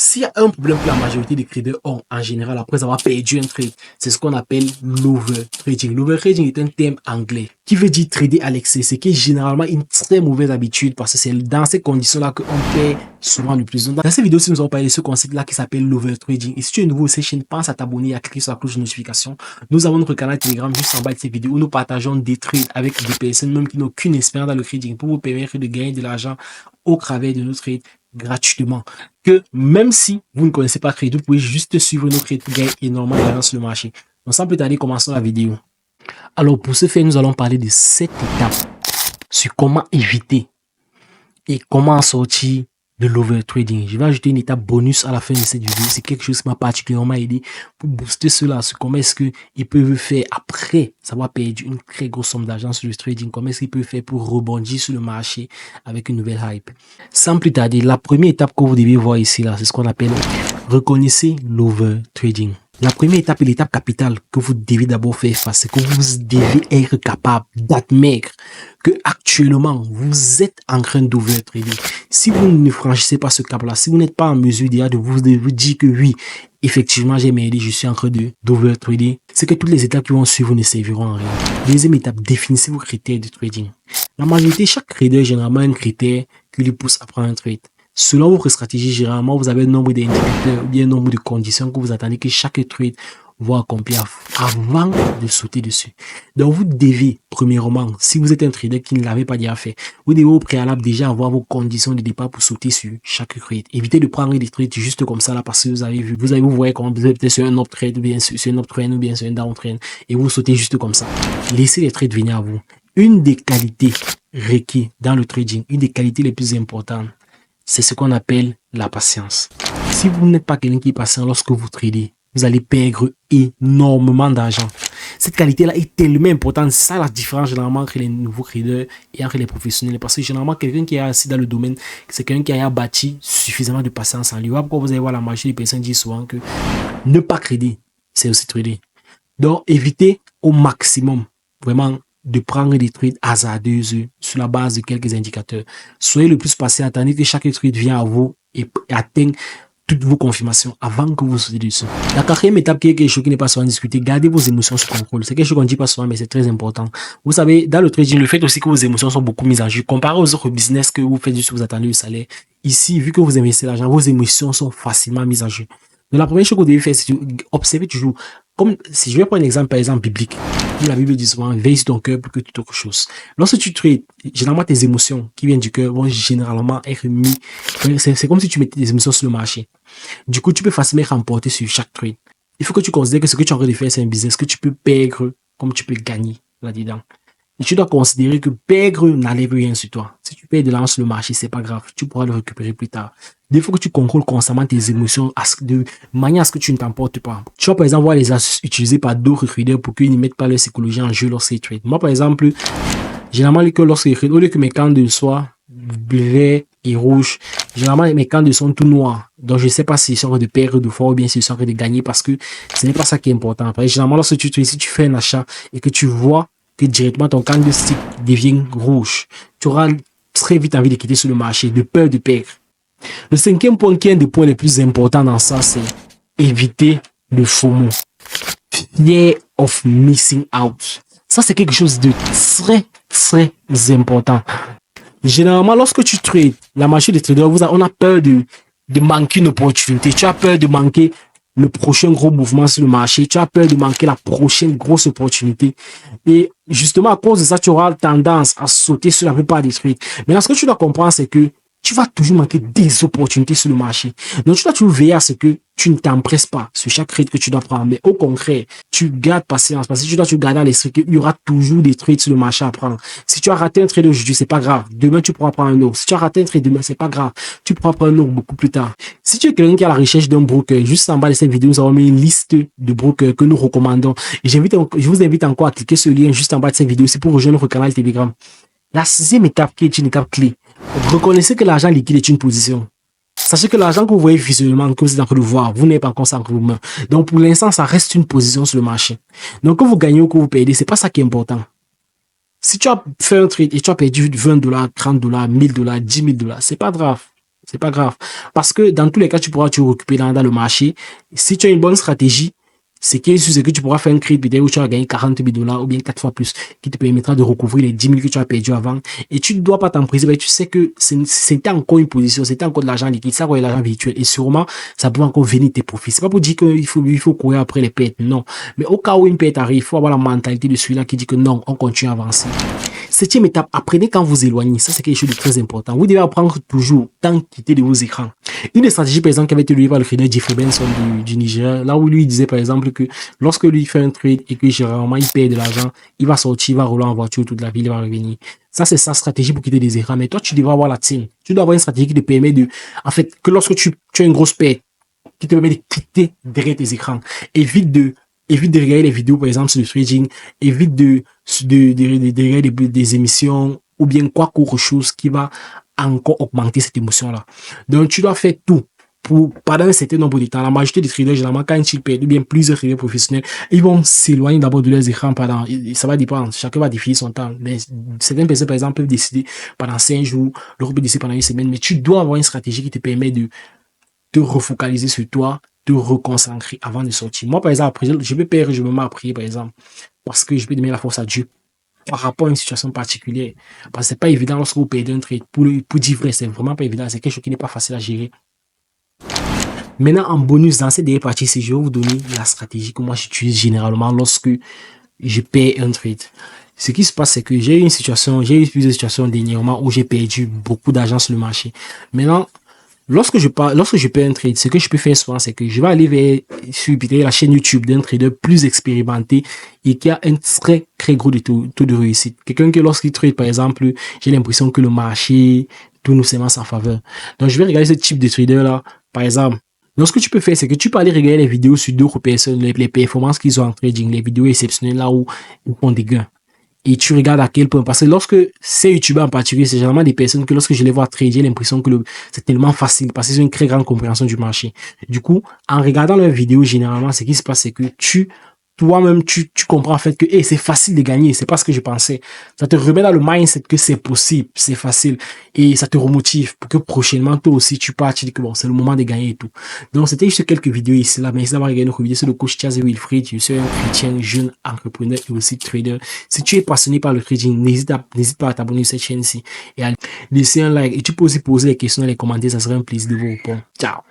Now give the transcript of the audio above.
S'il y a un problème que la majorité des traders ont en général après avoir perdu un trade, c'est ce qu'on appelle l'overtrading. L'overtrading est un terme anglais qui veut dire trader à l'excès. C'est qui est généralement une très mauvaise habitude parce que c'est dans ces conditions-là qu'on perd souvent le plus. Dans cette vidéo, si nous allons parler de ce concept-là qui s'appelle l'overtrading. Et si tu es nouveau sur cette chaîne, pense à t'abonner et à cliquer sur la cloche de notification. Nous avons notre canal Telegram juste en bas de cette vidéo où nous partageons des trades avec des personnes même qui n'ont aucune expérience dans le trading pour vous permettre de gagner de l'argent au travers de nos trades gratuitement. Que même si vous ne connaissez pas trader, vous pouvez juste suivre nos trades pour gagner énormément d'argent sur le marché. Donc sans plus tarder, commençons la vidéo. Alors pour ce faire, nous allons parler de 7 étapes sur comment éviter et comment sortir de l'overtrading. Je vais ajouter une étape bonus à la fin de cette vidéo. C'est quelque chose qui m'a particulièrement aidé pour booster cela sur comment est-ce qu'ils peuvent faire après avoir perdu une très grosse somme d'argent sur le trading. Comment est-ce qu'ils peuvent faire pour rebondir sur le marché avec une nouvelle hype. Sans plus tarder, la première étape que vous devez voir ici, là, c'est ce qu'on appelle reconnaissez l'overtrading. La première étape est l'étape capitale que vous devez d'abord faire face. C'est que vous devez être capable d'admettre que actuellement vous êtes en train d'overtrader. Si vous ne franchissez pas ce cap-là, si vous n'êtes pas en mesure déjà de vous dire que oui, effectivement, j'ai merdé, je suis en train d'overtrader, c'est que toutes les étapes qui vont suivre ne serviront à rien. Deuxième étape, définissez vos critères de trading. La majorité, chaque trader, généralement, a un critère qui lui pousse à prendre un trade. Selon votre stratégie, généralement, vous avez un nombre d'indicateurs ou bien un nombre de conditions que vous attendez que chaque trade va accomplir avant de sauter dessus. Donc, vous devez, premièrement, si vous êtes un trader qui ne l'avait pas déjà fait, vous devez au préalable déjà avoir vos conditions de départ pour sauter sur chaque trade. Évitez de prendre des trades juste comme ça là parce que vous voyez comment vous êtes peut-être sur un uptrend ou bien sur un uptrend ou bien sur un downtrend et vous sautez juste comme ça. Laissez les trades venir à vous. Une des qualités requises dans le trading, une des qualités les plus importantes, c'est ce qu'on appelle la patience. Si vous n'êtes pas quelqu'un qui est patient lorsque vous tradez, vous allez perdre énormément d'argent. Cette qualité-là est tellement importante. C'est ça la différence généralement entre les nouveaux traders et entre les professionnels. Parce que généralement, quelqu'un qui est assis dans le domaine, c'est quelqu'un qui a bâti suffisamment de patience en lui. Pourquoi vous allez voir la majorité des personnes disent souvent que ne pas trader, c'est aussi trader. Donc, évitez au maximum, vraiment, de prendre des trades hasardeuses sur la base de quelques indicateurs. Soyez le plus patient, attendez que chaque trade vienne à vous et atteigne toutes vos confirmations avant que vous sautez dessus. La quatrième étape qui est quelque chose qui n'est pas souvent discuté, gardez vos émotions sous contrôle. C'est quelque chose qu'on ne dit pas souvent, mais c'est très important. Vous savez, dans le trading, le fait aussi que vos émotions sont beaucoup mises en jeu. Comparé aux autres business que vous faites juste vous attendez le salaire. Ici, vu que vous investissez l'argent, vos émotions sont facilement mises en jeu. Donc, la première chose que vous devez faire, c'est observer toujours. Comme si je vais prendre un exemple, par exemple, biblique. La Bible dit souvent, veille sur ton cœur plus que toute autre chose. Lorsque tu trades, généralement, tes émotions qui viennent du cœur vont généralement être mises. C'est comme si tu mettais des émotions sur le marché. Du coup, tu peux facilement remporter sur chaque trade. Il faut que tu considères que ce que tu es en train de faire, c'est un business que tu peux perdre comme tu peux gagner là-dedans. Et tu dois considérer que perdre n'enlève rien sur toi. Si tu perds de l'argent sur le marché, c'est pas grave. Tu pourras le récupérer plus tard. Il faut que tu contrôles constamment tes émotions de manière à ce que tu ne t'emportes pas. Tu vas par exemple voir les astuces utilisées par d'autres traders pour qu'ils ne mettent pas leur psychologie en jeu lorsqu'ils trade. Moi, par exemple, généralement, lorsqu'ils trade, au lieu que mes candles soient vert et rouge, généralement, mes candles sont tout noirs. Donc, je ne sais pas s'ils sont en train de perdre de fois ou bien s'ils sont en train de gagner parce que ce n'est pas ça qui est important. Parce que généralement, lorsque si tu fais un achat et que tu vois que directement ton candlestick devient rouge, tu auras très vite envie de quitter sur le marché, de peur de perdre. Le cinquième point qui est un des points les plus importants dans ça, c'est éviter le FOMO. Fear of missing out. Ça, c'est quelque chose de très, très important. Généralement, lorsque tu trades, la majorité des traders, on a peur de manquer une opportunité. Tu as peur de manquer le prochain gros mouvement sur le marché. Tu as peur de manquer la prochaine grosse opportunité. Et justement, à cause de ça, tu auras tendance à sauter sur la plupart des trades. Mais là, ce que tu dois comprendre, c'est que tu vas toujours manquer des opportunités sur le marché. Donc, tu dois toujours veiller à ce que tu ne t'empresses pas sur chaque trade que tu dois prendre. Mais au contraire, tu gardes patience. Parce que tu dois garder à l'esprit qu'il y aura toujours des trades sur le marché à prendre. Si tu as raté un trade aujourd'hui, c'est pas grave. Demain, tu pourras prendre un autre. Si tu as raté un trade demain, c'est pas grave. Tu pourras prendre un autre beaucoup plus tard. Si tu es quelqu'un qui est à la recherche d'un broker, juste en bas de cette vidéo, nous avons mis une liste de brokers que nous recommandons. Et je vous invite encore à cliquer sur le lien juste en bas de cette vidéo. C'est pour rejoindre notre canal Telegram. La sixième étape qui est une étape clé. Reconnaissez que l'argent liquide est une position. Sachez que l'argent que vous voyez visuellement, que vous êtes en train de voir, vous n'êtes pas encore ça entre vos mains. Donc, pour l'instant, ça reste une position sur le marché. Donc, que vous gagnez ou que vous perdez, c'est pas ça qui est important. Si tu as fait un trade et tu as perdu $20, $30, $1000, $10 000, c'est pas grave. C'est pas grave. Parce que dans tous les cas, tu pourras te récupérer dans le marché. Si tu as une bonne stratégie, c'est que tu pourras faire un trade peut-être où tu vas gagner 40 000 dollars ou bien 4 fois plus, qui te permettra de recouvrir les 10 000 que tu as perdu avant. Et tu ne dois pas t'empriser, mais tu sais que c'était encore une position, c'était encore de l'argent liquide, ça encore de l'argent virtuel. Et sûrement, ça peut encore venir tes profits. C'est pas pour dire qu'il faut courir après les pertes, non. Mais au cas où une perte arrive, il faut avoir la mentalité de celui-là qui dit que non, on continue à avancer. Septième étape, apprenez quand vous éloignez. Ça, c'est quelque chose de très important. Vous devez apprendre toujours tant quitter de vos écrans. Une des stratégies, par exemple, qui avait été livrée par le trader Jeffrey Benson du Nigeria, là où lui disait, par exemple, que lorsque lui fait un trade et que généralement il perd de l'argent, il va sortir, il va rouler en voiture toute la ville, il va revenir. Ça, c'est sa stratégie pour quitter des écrans. Mais toi, tu devrais avoir la tienne. Tu dois avoir une stratégie qui te permet en fait, que lorsque tu as une grosse perte, qui te permet de quitter derrière tes écrans. Évite de regarder les vidéos, par exemple, sur le trading. Évite de regarder des émissions ou bien quoi qu'autre chose qui va encore augmenter cette émotion-là. Donc, tu dois faire tout pendant un certain nombre de temps. La majorité des traders, généralement, quand ils perdent, ou bien plusieurs traders professionnels, ils vont s'éloigner d'abord de leurs écrans ça va dépendre. Chacun va définir son temps. Mais certaines personnes, par exemple, peuvent décider pendant 5 jours, l'autre peut décider pendant une semaine. Mais tu dois avoir une stratégie qui te permet de te refocaliser sur toi, te reconcentrer avant de sortir. Moi, par exemple, je peux perdre, je me mets à prier, par exemple, parce que je peux donner la force à Dieu par rapport à une situation particulière. Parce que c'est pas évident lorsque vous perdez un trade. Pour dire vrai, c'est vraiment pas évident. C'est quelque chose qui n'est pas facile à gérer. Maintenant, en bonus, dans cette dernière partie, je vais vous donner la stratégie que moi j'utilise généralement lorsque je perds un trade. Ce qui se passe, c'est que j'ai eu plusieurs situations dernièrement où j'ai perdu beaucoup d'argent sur le marché. Maintenant, lorsque je perds un trade, ce que je peux faire souvent, c'est que je vais aller sur la chaîne YouTube d'un trader plus expérimenté et qui a un très, très gros taux de réussite. Quelqu'un que lorsqu'il trade, par exemple, j'ai l'impression que le marché tourne seulement en faveur. Donc, je vais regarder ce type de trader-là, par exemple. Donc, ce que tu peux faire, c'est que tu peux aller regarder les vidéos sur d'autres personnes, les performances qu'ils ont en trading, les vidéos exceptionnelles là où ils font des gains. Et tu regardes à quel point, parce que lorsque ces youtubeurs en particulier, c'est généralement des personnes que lorsque je les vois trader, j'ai l'impression que c'est tellement facile parce qu'ils ont une très grande compréhension du marché. Du coup, en regardant leurs vidéos, généralement, ce qui se passe, c'est que toi-même, tu comprends en fait que c'est facile de gagner, c'est pas ce que je pensais. Ça te remet dans le mindset que c'est possible, c'est facile et ça te remotive pour que prochainement, toi aussi, tu partes, tu dis que bon, c'est le moment de gagner et tout. Donc, c'était juste quelques vidéos ici, là, merci d'avoir regardé notre vidéo sur le coach Chaz Wilfried. Je suis un chrétien, jeune entrepreneur et aussi trader. Si tu es passionné par le trading, n'hésite pas à t'abonner à cette chaîne-ci et à laisser un like et tu peux aussi poser les questions dans les commentaires, ça serait un plaisir de vous répondre. Ciao!